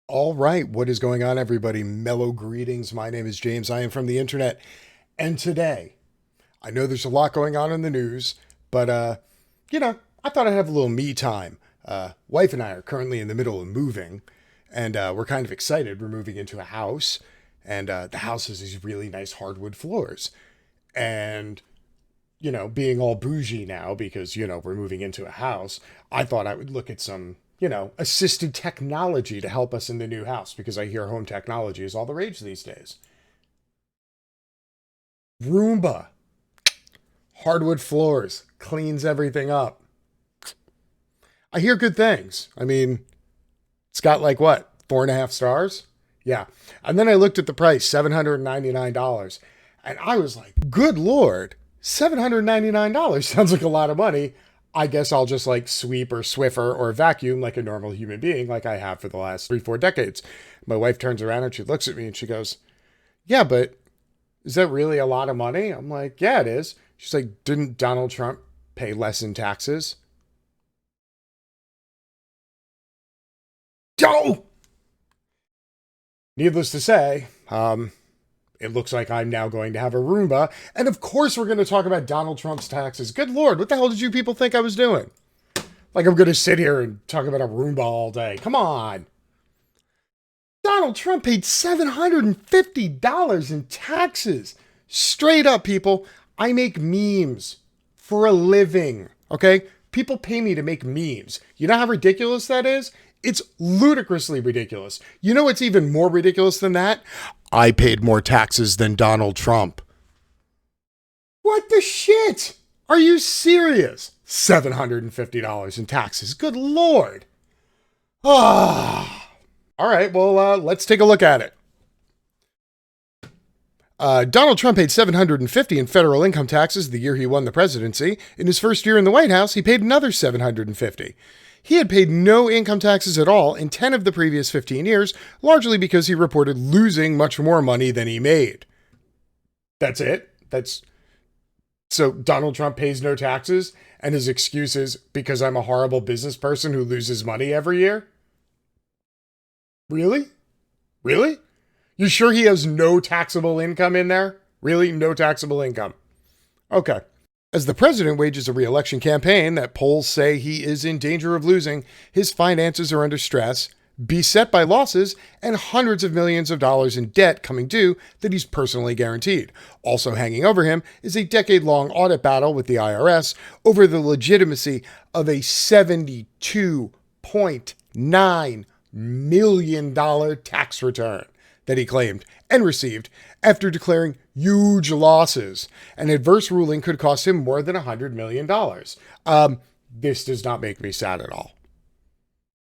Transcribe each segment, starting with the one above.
All right, what is going on, everybody? Mellow greetings. My name is James. I am from the internet. And today, I know there's a lot going on in the news, but, I thought I'd have a little me time. Wife and I are currently in the middle of moving, and we're kind of excited. We're moving into a house, and the house has these really nice hardwood floors. And, being all bougie now because, we're moving into a house, I thought I would look at some assisted technology to help us in the new house because I hear home technology is all the rage these days. Roomba, hardwood floors, cleans everything up. I hear good things. I mean, it's got like what, 4.5 stars? Yeah. And then I looked at the price, $799. And I was like, good Lord, $799 sounds like a lot of money. I guess I'll just like sweep or Swiffer or vacuum like a normal human being, like I have for the last 3-4 decades. My wife turns around and she looks at me and she goes, yeah, but is that really a lot of money? I'm like, yeah, it is. She's like, didn't Donald Trump pay less in taxes? Oh! Needless to say, it looks like I'm now going to have a Roomba. And of course, we're going to talk about Donald Trump's taxes. Good Lord, what the hell did you people think I was doing? Like, I'm going to sit here and talk about a Roomba all day. Come on. Donald Trump paid $750 in taxes. Straight up, people. I make memes for a living. Okay? People pay me to make memes. You know how ridiculous that is? It's ludicrously ridiculous. You know what's even more ridiculous than that? I paid more taxes than Donald Trump. What the shit? Are you serious? $750 in taxes. Good Lord. Ah. All right, well, let's take a look at it. Donald Trump paid $750 in federal income taxes the year he won the presidency. In his first year in the White House, he paid another $750. He had paid no income taxes at all in 10 of the previous 15 years, largely because he reported losing much more money than he made. That's it? So Donald Trump pays no taxes, and his excuse is because I'm a horrible business person who loses money every year? Really? Really? You sure he has no taxable income in there? Really? No taxable income? Okay. As the president wages a re-election campaign that polls say he is in danger of losing, his finances are under stress, beset by losses, and hundreds of millions of dollars in debt coming due that he's personally guaranteed. Also hanging over him is a decade-long audit battle with the IRS over the legitimacy of a $72.9 million tax return that he claimed and received after declaring huge losses. An adverse ruling could cost him more than $100 million. This does not make me sad at all.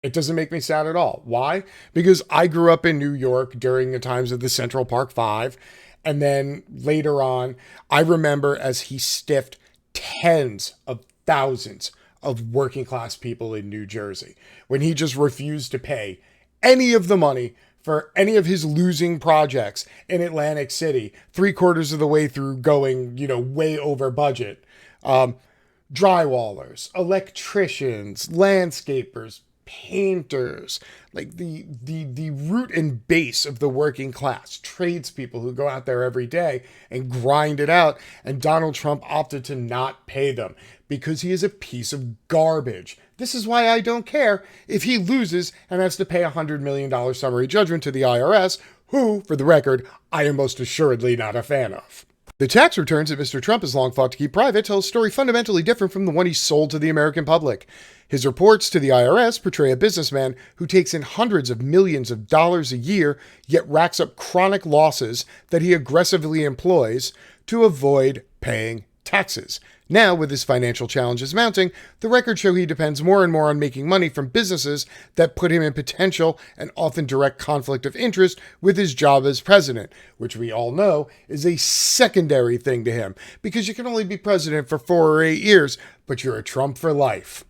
It doesn't make me sad at all. Why? Because I grew up in New York during the times of the Central Park Five. And then later on, I remember as he stiffed tens of thousands of working class people in New Jersey when he just refused to pay any of the money for any of his losing projects in Atlantic City, 3/4 of the way through going, way over budget. Drywallers, electricians, landscapers, painters, like the root and base of the working class, tradespeople who go out there every day and grind it out. And Donald Trump opted to not pay them because he is a piece of garbage. This is why I don't care if he loses and has to pay a $100 million summary judgment to the IRS, who, for the record, I am most assuredly not a fan of. The tax returns that Mr. Trump has long fought to keep private tell a story fundamentally different from the one he sold to the American public. His reports to the IRS portray a businessman who takes in hundreds of millions of dollars a year, yet racks up chronic losses that he aggressively employs to avoid paying taxes. Now, with his financial challenges mounting, the records show he depends more and more on making money from businesses that put him in potential and often direct conflict of interest with his job as president, which we all know is a secondary thing to him because you can only be president for 4 or 8 years, but you're a Trump for life.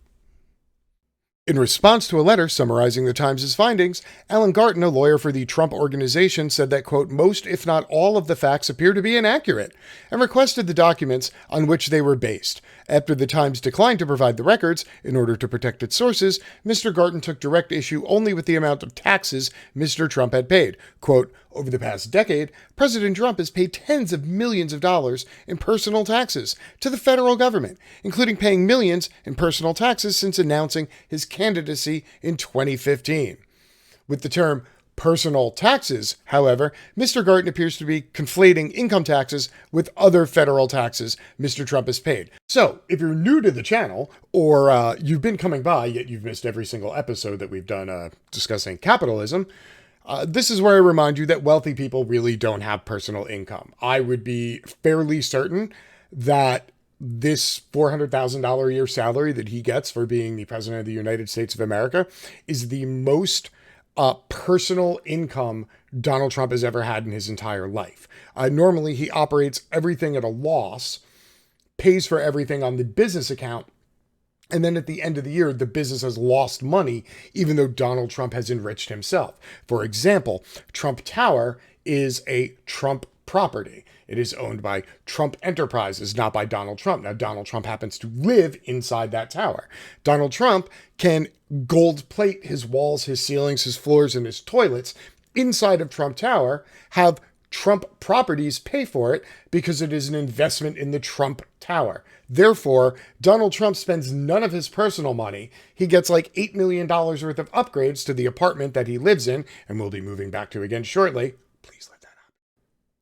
In response to a letter summarizing the Times' findings, Alan Garton, a lawyer for the Trump Organization, said that, quote, most, if not all, of the facts appear to be inaccurate, and requested the documents on which they were based. After the Times declined to provide the records in order to protect its sources, Mr. Garten took direct issue only with the amount of taxes Mr. Trump had paid. Quote, over the past decade, President Trump has paid tens of millions of dollars in personal taxes to the federal government, including paying millions in personal taxes since announcing his candidacy in 2015. With the term personal taxes, however, Mr. Garten appears to be conflating income taxes with other federal taxes Mr. Trump has paid. So, if you're new to the channel, or you've been coming by, yet you've missed every single episode that we've done discussing capitalism, this is where I remind you that wealthy people really don't have personal income. I would be fairly certain that this $400,000 a year salary that he gets for being the president of the United States of America is the most personal income Donald Trump has ever had in his entire life. Normally, he operates everything at a loss, pays for everything on the business account, and then at the end of the year, the business has lost money, even though Donald Trump has enriched himself. For example, Trump Tower is a Trump property. It is owned by Trump Enterprises, not by Donald Trump. Now, Donald Trump happens to live inside that tower. Donald Trump can gold plate his walls, his ceilings, his floors, and his toilets inside of Trump Tower, have Trump properties pay for it because it is an investment in the Trump Tower. Therefore, Donald Trump spends none of his personal money. He gets like $8 million worth of upgrades to the apartment that he lives in, and will be moving back to again shortly. Please let that happen.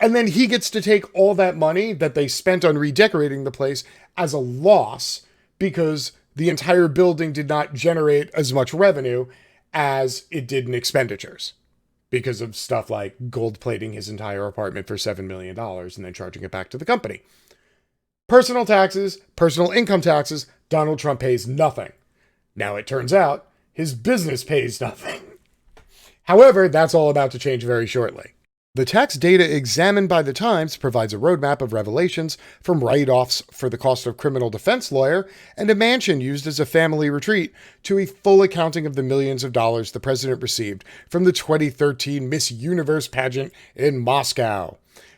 And then he gets to take all that money that they spent on redecorating the place as a loss because the entire building did not generate as much revenue as it did in expenditures because of stuff like gold plating his entire apartment for $7 million and then charging it back to the company. Personal taxes, personal income taxes, Donald Trump pays nothing. Now it turns out his business pays nothing. However, that's all about to change very shortly. The tax data examined by the Times provides a roadmap of revelations from write-offs for the cost of criminal defense lawyer and a mansion used as a family retreat to a full accounting of the millions of dollars the president received from the 2013 Miss Universe pageant in Moscow.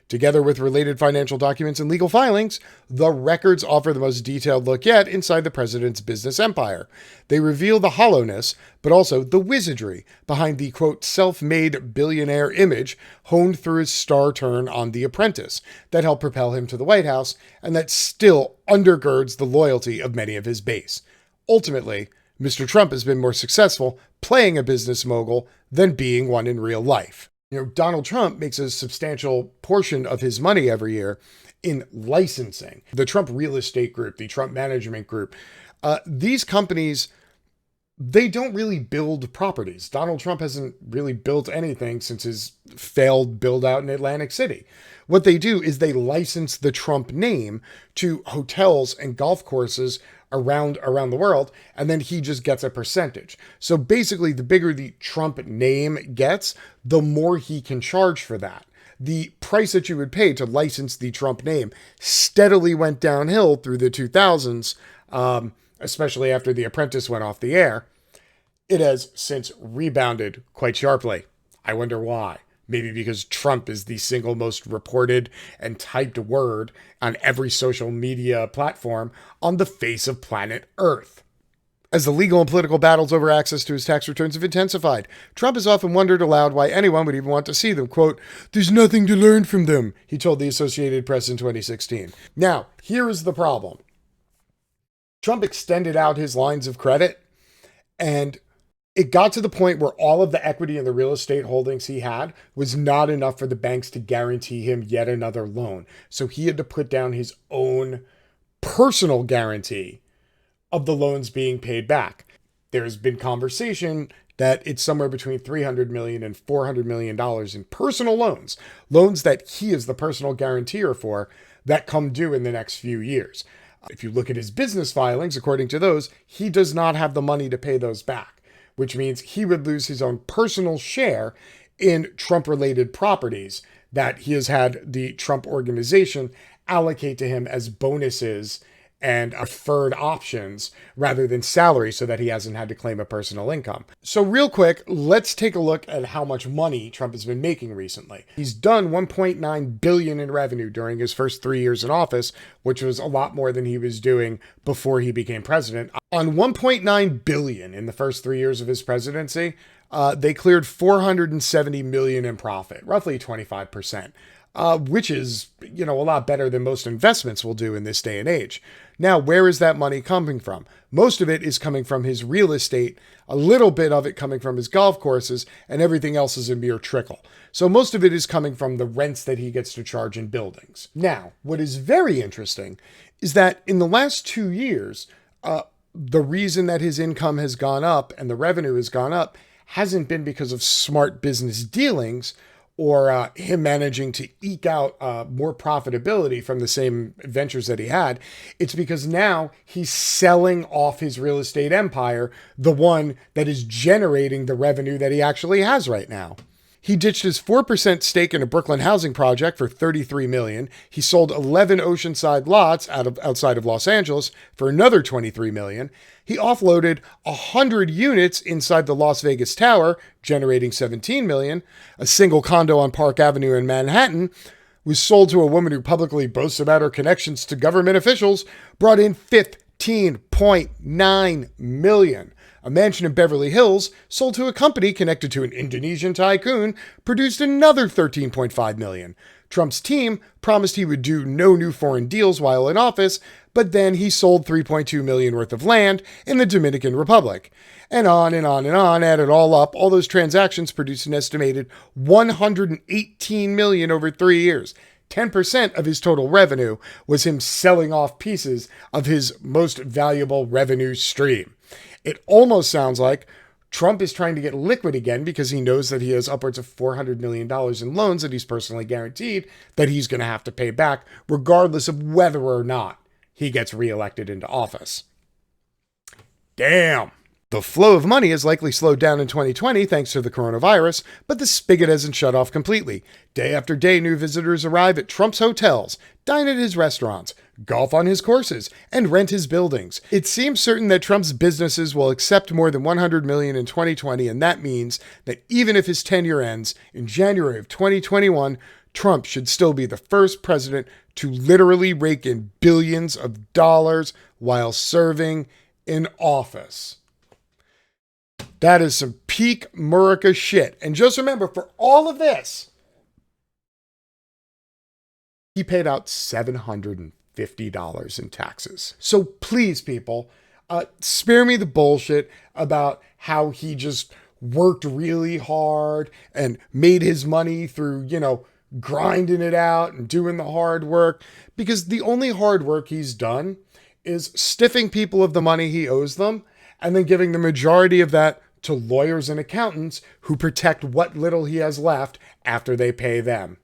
Together with related financial documents and legal filings, the records offer the most detailed look yet inside the president's business empire. They reveal the hollowness, but also the wizardry behind the, quote, self-made billionaire image honed through his star turn on The Apprentice that helped propel him to the White House and that still undergirds the loyalty of many of his base. Ultimately, Mr. Trump has been more successful playing a business mogul than being one in real life. Donald Trump makes a substantial portion of his money every year in licensing. The Trump Real Estate Group, the Trump Management Group, these companies, they don't really build properties. Donald Trump hasn't really built anything since his failed build out in Atlantic City. What they do is they license the Trump name to hotels and golf courses around the world, and then he just gets a percentage. So basically, the bigger the Trump name gets, the more he can charge for that. The price that you would pay to license the Trump name steadily went downhill through the 2000s, especially after The Apprentice went off the air. It has since rebounded quite sharply. I wonder why. Maybe because Trump is the single most reported and typed word on every social media platform on the face of planet Earth. As the legal and political battles over access to his tax returns have intensified, Trump has often wondered aloud why anyone would even want to see them. Quote, "There's nothing to learn from them," he told the Associated Press in 2016. Now, here is the problem. Trump extended out his lines of credit, and it got to the point where all of the equity in the real estate holdings he had was not enough for the banks to guarantee him yet another loan. So he had to put down his own personal guarantee of the loans being paid back. There's been conversation that it's somewhere between $300 million and $400 million in personal loans that he is the personal guarantor for, that come due in the next few years. If you look at his business filings, according to those, he does not have the money to pay those back, which means he would lose his own personal share in Trump-related properties that he has had the Trump organization allocate to him as bonuses and deferred options rather than salary so that he hasn't had to claim a personal income. So real quick, let's take a look at how much money Trump has been making recently. He's done $1.9 billion in revenue during his first 3 years in office, which was a lot more than he was doing before he became president. On $1.9 billion in the first 3 years of his presidency, they cleared $470 million in profit, roughly 25%. Which is, a lot better than most investments will do in this day and age. Now, where is that money coming from? Most of it is coming from his real estate, a little bit of it coming from his golf courses, and everything else is a mere trickle. So most of it is coming from the rents that he gets to charge in buildings. Now, what is very interesting is that in the last 2 years, the reason that his income has gone up and the revenue has gone up hasn't been because of smart business dealings, or him managing to eke out more profitability from the same ventures that he had. It's because now he's selling off his real estate empire, the one that is generating the revenue that he actually has right now. He ditched his 4% stake in a Brooklyn housing project for $33 million. He sold 11 oceanside lots outside of Los Angeles for another $23 million. He offloaded 100 units inside the Las Vegas Tower, generating $17 million. A single condo on Park Avenue in Manhattan was sold to a woman who publicly boasts about her connections to government officials, brought in $15.9 million. A mansion in Beverly Hills, sold to a company connected to an Indonesian tycoon, produced another $13.5 million. Trump's team promised he would do no new foreign deals while in office, but then he sold $3.2 million worth of land in the Dominican Republic. And on and on and on, add it all up, all those transactions produced an estimated $118 million over 3 years. 10% of his total revenue was him selling off pieces of his most valuable revenue stream. It almost sounds like Trump is trying to get liquid again because he knows that he has upwards of $400 million in loans that he's personally guaranteed that he's going to have to pay back, regardless of whether or not he gets reelected into office. Damn. The flow of money has likely slowed down in 2020 thanks to the coronavirus, but the spigot hasn't shut off completely. Day after day, new visitors arrive at Trump's hotels, dine at his restaurants, golf on his courses, and rent his buildings. It seems certain that Trump's businesses will accept more than $100 million in 2020, and that means that even if his tenure ends in January of 2021, Trump should still be the first president to literally rake in billions of dollars while serving in office. That is some peak Murica shit. And just remember, for all of this, he paid out $750 in taxes. So please, people, spare me the bullshit about how he just worked really hard and made his money through, grinding it out and doing the hard work. Because the only hard work he's done is stiffing people of the money he owes them and then giving the majority of that to lawyers and accountants who protect what little he has left after they pay them.